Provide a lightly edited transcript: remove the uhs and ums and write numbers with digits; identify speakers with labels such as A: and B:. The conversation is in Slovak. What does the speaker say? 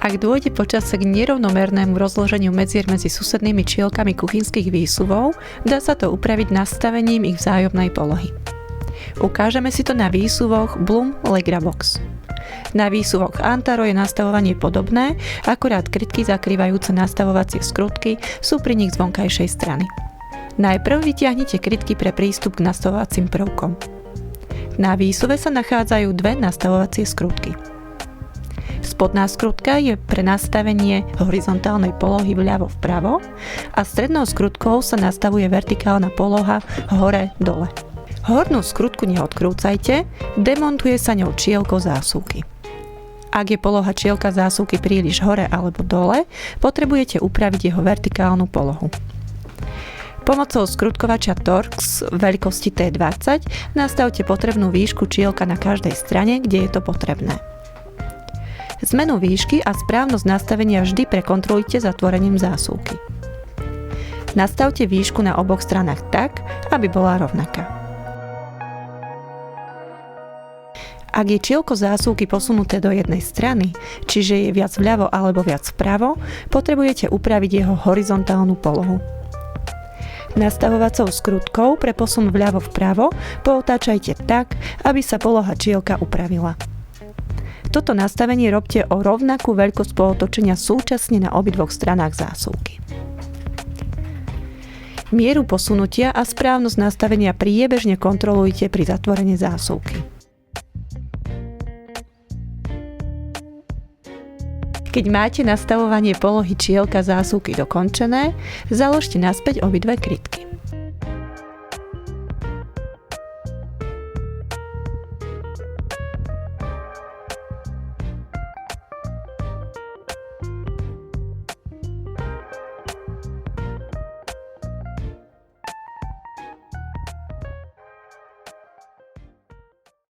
A: Ak dôjde počase k nerovnomernému rozloženiu medzier medzi susednými čielkami kuchynských výsuvov, dá sa to upraviť nastavením ich vzájomnej polohy. Ukážeme si to na výsuvoch Blum Legrabox. Na výsuvoch Antaro je nastavovanie podobné, akurát krytky zakrývajúce nastavovacie skrutky sú pri nich z vonkajšej strany. Najprv vytiahnite krytky pre prístup k nastavovacím prvkom. Na výsuve sa nachádzajú dve nastavovacie skrutky. Spodná skrutka je pre nastavenie horizontálnej polohy vľavo-vpravo a strednou skrutkou sa nastavuje vertikálna poloha hore-dole. Hornú skrutku neodkrúcajte, demontuje sa ňou čielko zásuvky. Ak je poloha čielka zásuvky príliš hore alebo dole, potrebujete upraviť jeho vertikálnu polohu. Pomocou skrutkovača Torx veľkosti T20 nastavte potrebnú výšku čielka na každej strane, kde je to potrebné. Zmenu výšky a správnosť nastavenia vždy prekontrolujte zatvorením zásuvky. Nastavte výšku na oboch stranách tak, aby bola rovnaká. Ak je čielko zásuvky posunuté do jednej strany, čiže je viac vľavo alebo viac vpravo, potrebujete upraviť jeho horizontálnu polohu. Nastavovacou skrutkou pre posun vľavo vpravo pootáčajte tak, aby sa poloha čielka upravila. Toto nastavenie robte o rovnakú veľkosť pootočenia súčasne na obidvoch stranách zásuvky. Mieru posunutia a správnosť nastavenia priebežne kontrolujte pri zatvorení zásuvky. Keď máte nastavovanie polohy čielka zásuvky dokončené, založte naspäť obidve krytky.